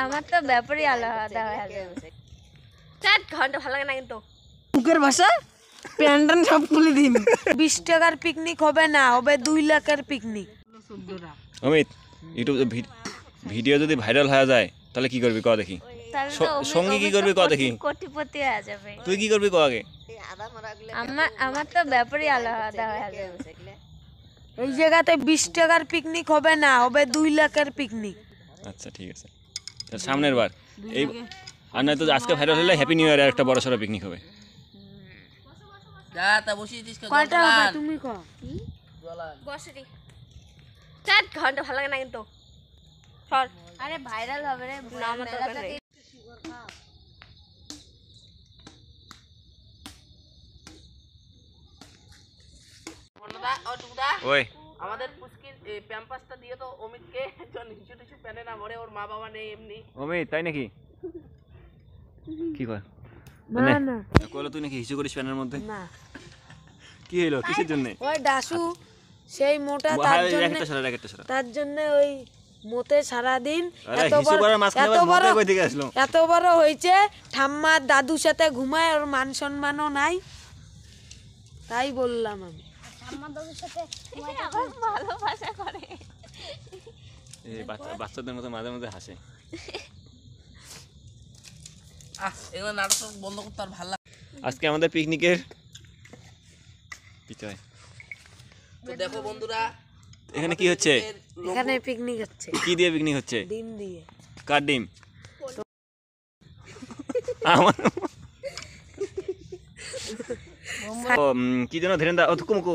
আমার তো ব্যাপারই আলাদা হয়ে যাবে। 4 ঘন্টা ভালো লাগে না কিন্তু মুখের ভাষা প্যান্টান সব খুলে দিন। 20 টাকার পিকনিক হবে না, হবে 2 লাখের পিকনিক। অমিত, ইউটিউব ভিডিও যদি ভাইরাল হয়ে যায় তাহলে কি করবি ক দেখি? সঙ্গী কি করবি ক দেখি? কোটিপতি হয়ে যাবে। তুই কি করবি ক আগে? আমার তো ব্যাপারই আলাদা হয়ে যাবে। এই জায়গাতে 20 টাকার পিকনিক হবে না, হবে 2 লাখের পিকনিক। আচ্ছা ঠিক আছে, তাহলে সামনের বার এই আর নয়তো আজকে ভাইরাল হলে হ্যাপি নিউ ইয়ারে একটা বড়সড় পিকনিক হবে। যা তা বসিয়ে দিস কয়টা হবে তুমি কও? বসরি 4 ঘন্টা ভালো লাগে না কিন্তু সর। আরে ভাইরাল হবে রে, না আমার দরকার নেই। ওই আমাদের পুষ্কির প্যাম্পাসটা দিয়ে তো অমিতকে নিচু নিচু প্যানে না ভরে, ওর মা বাবা নেই এমনি। অমিত তাই নাকি? কি কর না না কইলো তুই নাকি হিসু করিস প্যানের মধ্যে? না কি হলো কিসের জন্য? ওই ডাসু সেই মোটা, তার জন্য ওই মোতে সারা দিন এত বড় হয়েছে, ঠাম্মার দাদুর সাথে ঘুমায়, ওর মান সম্মানও নাই, তাই বললাম আমি। ভালোবাসা করে এই বাচ্চাদের মতো মাঝে মাঝে হাসে। এগুলো নাটক বন্ধ করতে আর ভালো লাগে। আজকে আমাদের পিকনিকের পিছয় তো দেখো বন্ধুরা, এখানে কি হচ্ছে? এখানে পিকনিক হচ্ছে। কি দিয়ে পিকনিক হচ্ছে? ডিম দিয়ে। কার ডিম? আমার কি যেন ধীরেন্দা কুমকু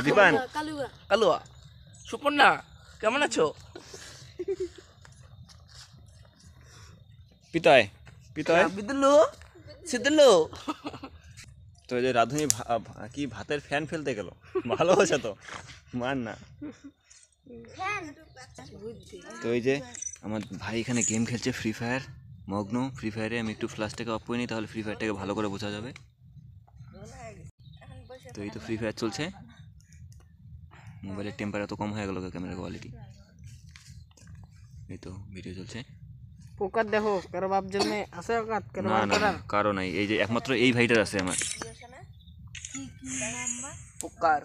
দীপান কালুয়া সুপর্ণা কেমন আছো? পিতয় পিতয় বিদুলু সিদুলু। তো এই যে রাধুনি কি ভাতের ফ্যান ফেলতে গেল, ভালো হয়েছে তো, মান না। তো এই যে আমার ভাই এখানে গেম খেলছে, ফ্রি ফায়ার মগ্ন। ফ্রি ফায়ারে আমি একটু ফ্ল্যাশটাকে অফ করে নিই, তাহলে ফ্রি ফায়ারটাকে ভালো করে বোঝা যাবে। তো এই তো ফ্রি ফায়ার চলছে। মোবাইলের টেম্পার এত কম হয়ে গেল, ক্যামেরার কোয়ালিটি। এই তো ভিডিও চলছে। পোকার দেখো কারো বাপ জন্মে আছে ওকাত কারো না না কারো নাই, এই যে একমাত্র এই ভাইটার আছে আমার পোকার।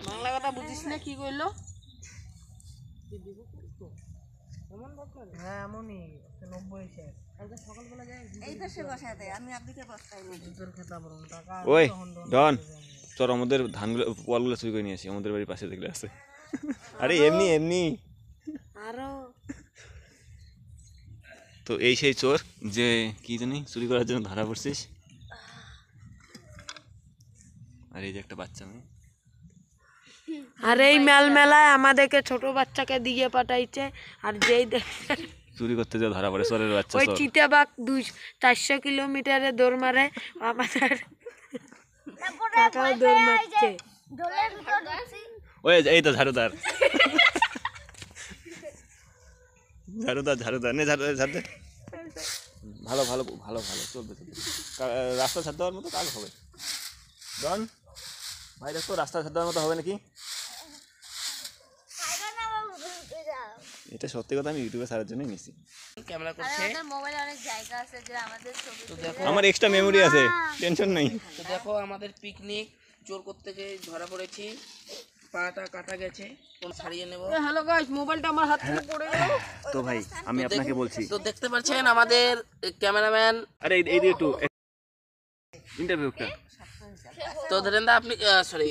বাংলা কথা বুঝিস না কি কইলো? হ্যাঁ এমনই 90 শেষ। সকালবেলা যাই এই তো সে বসাতে আমি আপদিকে বসতাই নি দুধের খেতা বরং টাকা। ওই ডন চল আমাদের ধানগুলো পোয়ালগুলো চুরি করে নিয়ে আসি, আমাদের বাড়ির পাশে দেখলে আছে। আরে এমনি এমনি আরো। তো এই সেই চোর যে কি জানি চুরি করার জন্য ধরা পড়ছিস। আর এই যে একটা বাচ্চা মেয়ে, আর এই মেলায় আমাদেরকে ছোট বাচ্চাকে দিয়ে পাঠাইছে। আর যেই চুরি করতে যা ধরা পড়ে চোরের বাচ্চা। ওই চিতাবাঘ 400 কিলোমিটারে দৌড় মারে, আমাদের দৌড় মারছে। ওই এই তো ঝাড়ুদার ঝাড়ুদার ঝাড়ুদার নে ঝাড়তে। ভালো ভালো ভালো ভালো চলবে চলবে, রাস্তা ছাড় দেওয়ার মতো কাজ হবে। ডন ভাই দেখো রাস্তা ছাড় দেওয়ার মতো হবে নাকি? এটা সত্যি কথা, আমি ইউটিউবে ছাড়ার জন্যই নিছি। ক্যামেরা করছে, আমাদের মোবাইলে অনেক জায়গা আছে যে আমাদের ছবি, তো দেখো আমার এক্সট্রা মেমোরি আছে, টেনশন নাই। তো দেখো আমাদের পিকনিক চোর করতে গিয়ে ধরা পড়েছি, পাটা কাটা গেছে, কোন ছাড়িয়ে নেব। হ্যালো গাইস, মোবাইলটা আমার হাত থেকে পড়ে গেল। তো ভাই আমি আপনাকে বলছি, তো দেখতে পাচ্ছেন আমাদের ক্যামেরাম্যান। আরে এই দিয়ে একটু ইন্টারভিউটা। তো ধরেন আপনি সরি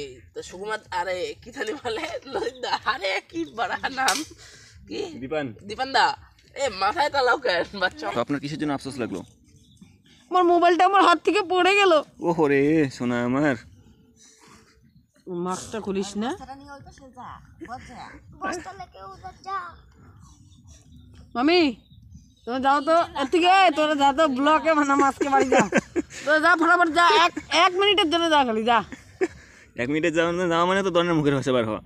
সুকুমার, আরে কি থালি বলে, আরে কি বড় নাম কি, দীপান দীপান দা, এ মাথায় তালাও কেন বাচ্চা। তো আপনার কিসের জন্য আফসোস লাগলো? আমার মোবাইলটা আমার হাত থেকে পড়ে গেল। ওহো রে সোনা আমার, মাস্কটা খুলিস না। মামি তুমি যাও তো এদিকে, তোরা যা তো ব্লকে মানে মাস্কে বাড়ি যা, তো যা ফটাফট যা, এক মিনিটের জন্য যা, খালি যা। 1 মিনিটের যাওয়া মানে তো দনের মুখের ভাষা বার হওয়া।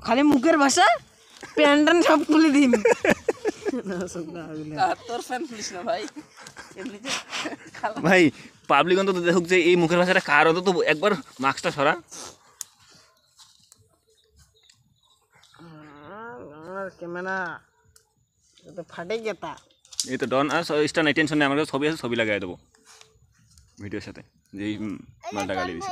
খালি মুখের ভাষা, প্যান্টান সব খুলে দিন। তোর ফ্যান খুলিস না ভাই, ভাই পাবলিক অন্তত দেখুক যে এই মুখের ভাষাটা কার, অন্তত একবার মাস্কটা সরা। ক্যামেরা তো ফাটে গেতা এই তো ডন আর স্টার নাই টেনশন নেই আমার কাছে ছবি আছে ছবি লাগাই দেবো ভিডিওর সাথে যেই মালটা গালি দিছে